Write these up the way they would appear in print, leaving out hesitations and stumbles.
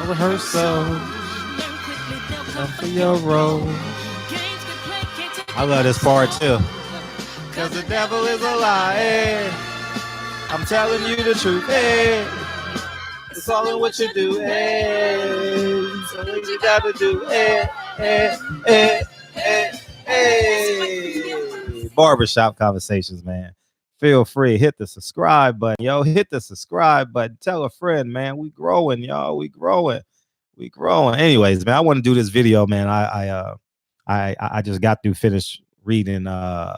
rehearsal. Come for your role. I love this part too. Cause the devil is a lie. Hey. I'm telling you the truth. Hey. It's all in what you do. Hey. Something you gotta do. Hey. Hey. Hey. Hey. Hey. Barbershop conversations, man. Feel free. Hit the subscribe button. Yo, hit the subscribe button. Tell a friend, man. We growing, y'all. We growing. We growing. Anyways, man, I want to do this video, man. I just got through finish reading an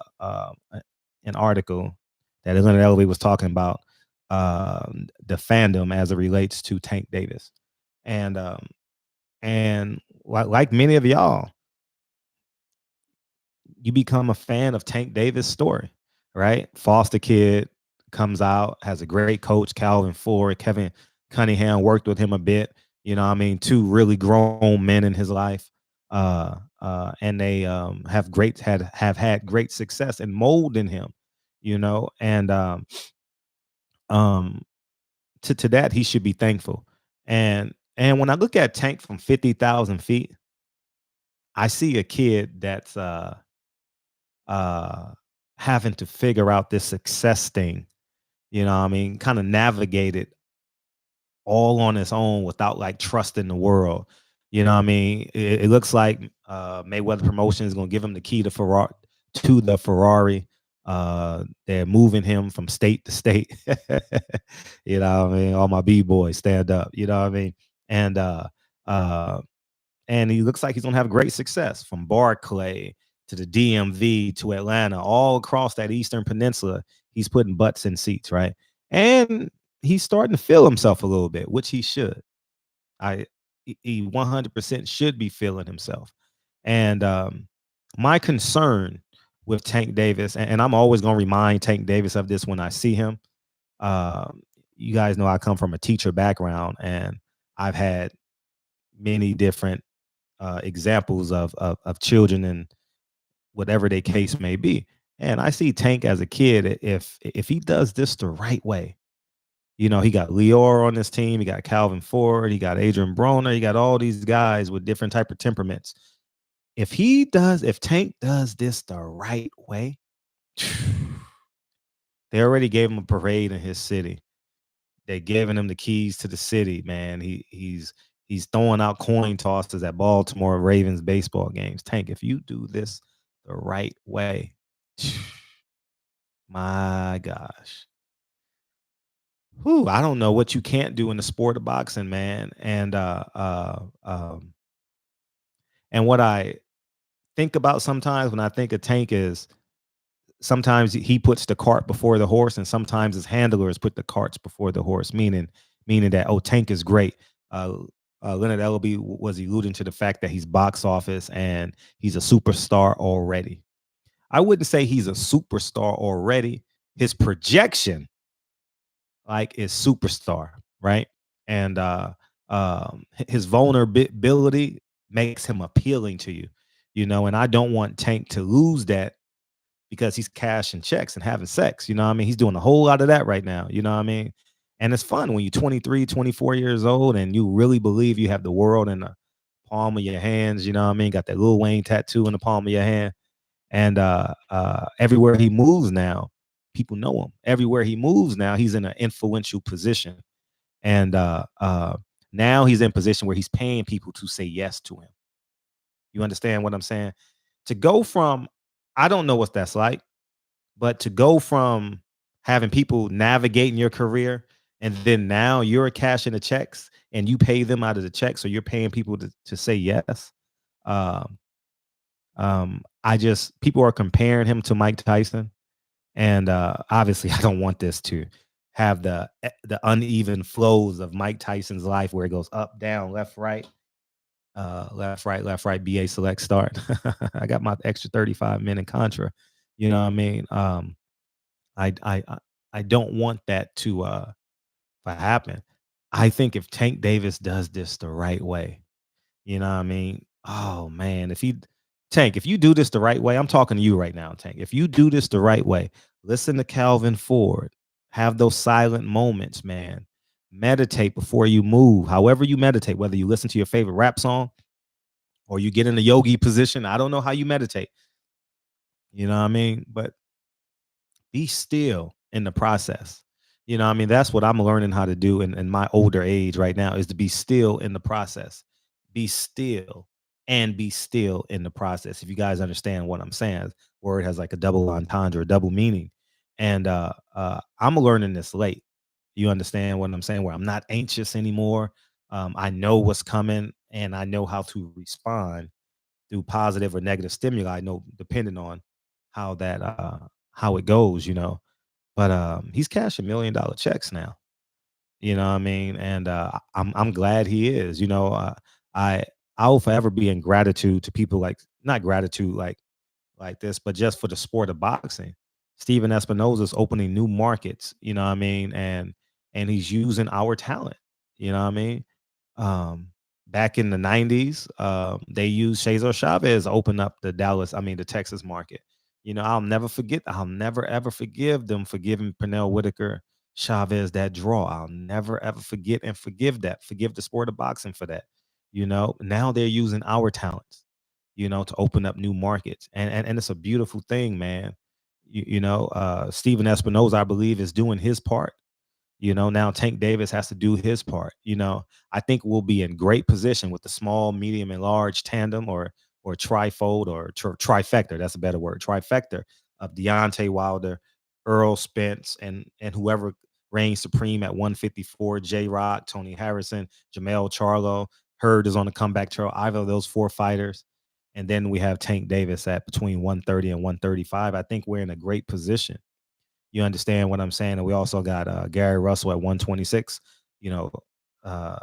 article that Leonard Ellerby was talking about the fandom as it relates to Tank Davis, and like many of y'all, you become a fan of Tank Davis' story, right? Foster kid comes out, has a great coach, Calvin Ford. Kevin Cunningham worked with him a bit. You know, I mean, two really grown men in his life, and they have had great success in molding him. You know, and um, to that he should be thankful. And when I look at Tank from 50,000 feet, I see a kid that's uh having to figure out this success thing, you know what I mean, kind of navigate it all on his own without like trusting the world. You know what I mean? It looks like Mayweather Promotions is gonna give him the key to the Ferrari. They're moving him from state to state. You know what I mean? All my B-boys stand up, you know what I mean? And uh and he looks like he's gonna have great success from Barclay to the DMV to Atlanta, all across that Eastern Peninsula. He's putting butts in seats, right? And he's starting to feel himself a little bit, which he should. I he 100% should be feeling himself. And my concern with Tank Davis, and I'm always gonna remind Tank Davis of this when I see him. You guys know I come from a teacher background, and I've had many different examples of children and whatever their case may be. And I see Tank as a kid, if he does this the right way, you know, he got Lior on this team, he got Calvin Ford, he got Adrian Broner, he got all these guys with different type of temperaments. If Tank does this the right way, they already gave him a parade in his city. They're giving him the keys to the city, man. He's throwing out coin tosses at Baltimore Ravens baseball games. Tank, if you do this the right way, my gosh. Whew, I don't know what you can't do in the sport of boxing, man. And what I think about sometimes when I think of Tank is sometimes he puts the cart before the horse, and sometimes his handlers put the carts before the horse, meaning that, oh, Tank is great. Leonard Ellerby was alluding to the fact that he's box office and he's a superstar already. I wouldn't say he's a superstar already. His projection, like, is superstar, right? And his vulnerability makes him appealing to you, you know. And I don't want Tank to lose that because he's cashing checks and having sex. You know what I mean? He's doing a whole lot of that right now. You know what I mean? And it's fun when you're 23, 24 years old and you really believe you have the world in the palm of your hands. You know what I mean? Got that Lil Wayne tattoo in the palm of your hand. And everywhere he moves now, people know him. Everywhere he moves now, he's in an influential position. And now he's in a position where he's paying people to say yes to him. You understand what I'm saying? To go from, I don't know what that's like, but to go from having people navigating your career, and then now you're cashing the checks and you pay them out of the checks, so you're paying people to say yes. People are comparing him to Mike Tyson, and obviously I don't want this to have the uneven flows of Mike Tyson's life where it goes up, down, left, right, left, right, BA select start. I got my extra 35 minute contra. You know what I mean? I don't want that to happen. I think if Tank Davis does this the right way, you know what I mean? Oh man, if you do this the right way, I'm talking to you right now, Tank. If you do this the right way, listen to Calvin Ford, have those silent moments, man. meditate before you move. However you meditate, whether you listen to your favorite rap song or you get in the yogi position. I don't know how you meditate. You know what I mean? But be still in the process. You know what I mean? That's what I'm learning how to do in my older age right now, is to be still in the process. Be still and be still in the process. If you guys understand what I'm saying, word has like a double entendre, a double meaning. And I'm learning this late. You understand what I'm saying? Where I'm not anxious anymore. I know what's coming and I know how to respond through positive or negative stimuli. I know depending on how that how it goes, you know. But he's cashing $1 million checks now. You know what I mean? And I'm glad he is. You know, I I will forever be in gratitude to people, like not gratitude like this, but just for the sport of boxing. Steven Espinoza's opening new markets, you know what I mean? And he's using our talent, you know what I mean? Um, Back in the 90s, they used Cesar Chavez to open up the Texas market. You know, I'll never ever forgive them for giving Pernell Whitaker Chavez that draw. I'll never ever forget and forgive that. Forgive the sport of boxing for that. You know, now they're using our talents, you know, to open up new markets. And it's a beautiful thing, man. Steven Espinoza, I believe, is doing his part. You know, now Tank Davis has to do his part. You know, I think we'll be in great position with the small, medium, and large tandem or trifold or trifecta. That's a better word. Trifecta of Deontay Wilder, Earl Spence, and whoever reigns supreme at 154. J Rock, Tony Harrison, Jamel Charlo. Hurd is on the comeback trail. Either of those four fighters. And then we have Tank Davis at between 130 and 135. I think we're in a great position. You understand what I'm saying? And we also got Gary Russell at 126. You know, uh,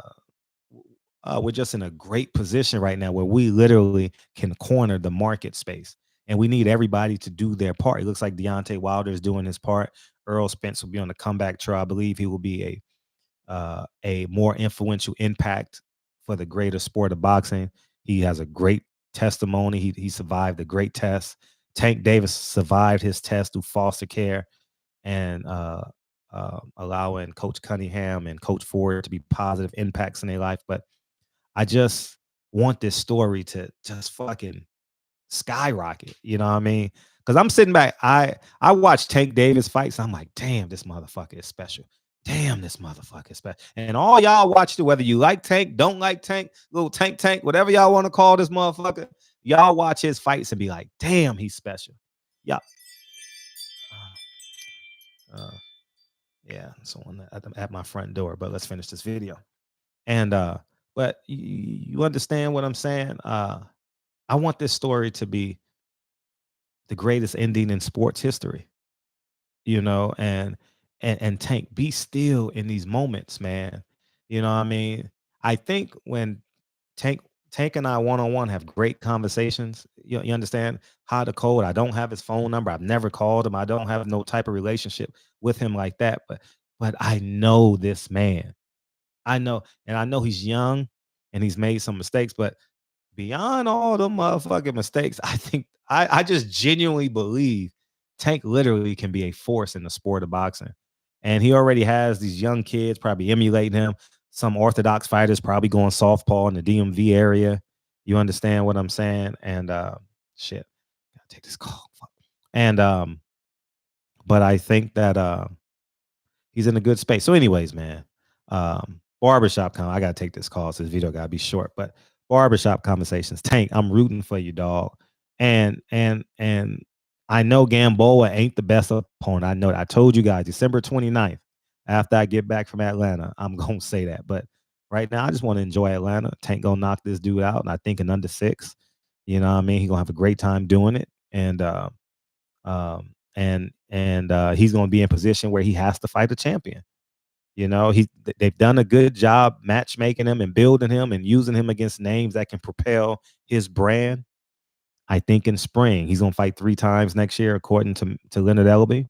we're just in a great position right now where we literally can corner the market space. And we need everybody to do their part. It looks like Deontay Wilder is doing his part. Earl Spence will be on the comeback trail. I believe he will be a more influential impact for the greater sport of boxing. He has a great testimony. He survived a great test. Tank Davis survived his test through foster care and allowing Coach Cunningham and Coach Ford to be positive impacts in their life. But I just want this story to just fucking skyrocket. You know what I mean? Because I'm sitting back, I watch Tank Davis fights. And I'm like, damn, this motherfucker is special. Damn, this motherfucker is special. And all y'all watched it, whether you like Tank, don't like Tank, little Tank, whatever y'all want to call this motherfucker, y'all watch his fights and be like, damn, he's special. Yeah. Uh, yeah, someone at my front door. But let's finish this video. And but you understand what I'm saying? I want this story to be the greatest ending in sports history, you know, and Tank, be still in these moments, man. You know what I mean? I think when Tank Tank and I one-on-one have great conversations. You understand? Hot or cold. I don't have his phone number. I've never called him. I don't have no type of relationship with him like that. But I know this man. I know, and I know he's young and he's made some mistakes, but beyond all the motherfucking mistakes, I think I just genuinely believe Tank literally can be a force in the sport of boxing. And he already has these young kids probably emulating him. Some orthodox fighters probably going softball in the DMV area. You understand what I'm saying? And shit, gotta take this call. Fuck. And but I think that he's in a good space. So, anyways, man, barbershop I gotta take this call, so this video gotta be short. But barbershop conversations, Tank, I'm rooting for you, dog. And I know Gamboa ain't the best opponent. I know that. I told you guys December 29th, after I get back from Atlanta, I'm gonna say that. But right now, I just want to enjoy Atlanta. Tank gonna knock this dude out, and I think in under six. You know what I mean? He gonna have a great time doing it. And he's going to be in position where he has to fight a champion. You know, they've done a good job matchmaking him and building him and using him against names that can propel his brand. I think in spring he's going to fight 3 times next year, according to Leonard Ellerby.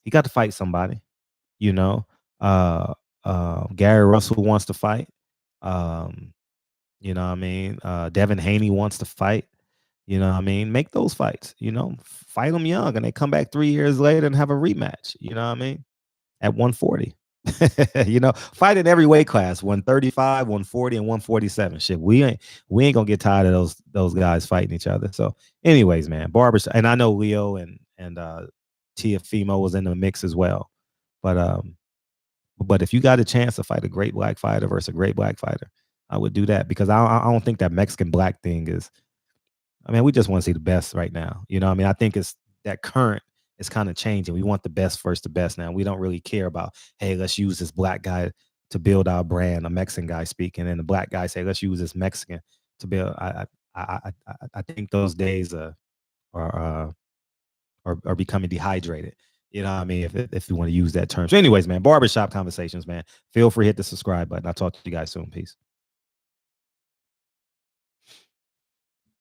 He got to fight somebody. You know, Gary Russell wants to fight. Um, you know what I mean? Devin Haney wants to fight. You know what I mean? Make those fights, you know, fight them young and they come back 3 years later and have a rematch. You know what I mean? At 140. Fight in every weight class, 135, 140, and 147. Shit, we ain't gonna get tired of those guys fighting each other. So, anyways, man, barbershop, and I know Leo and Tiafimo was in the mix as well. But if you got a chance to fight a great black fighter versus a great black fighter, I would do that because I don't think that Mexican black thing is. I mean, we just want to see the best right now. I mean, I think it's that current is kind of changing. We want the best first, the best now. We don't really care about, hey, let's use this black guy to build our brand. A Mexican guy speaking, and the black guy say, let's use this Mexican to build. I think those days are are becoming dehydrated. You know what I mean? If you want to use that term. So, anyways, man, barbershop conversations, man. Feel free to hit the subscribe button. I'll talk to you guys soon. Peace.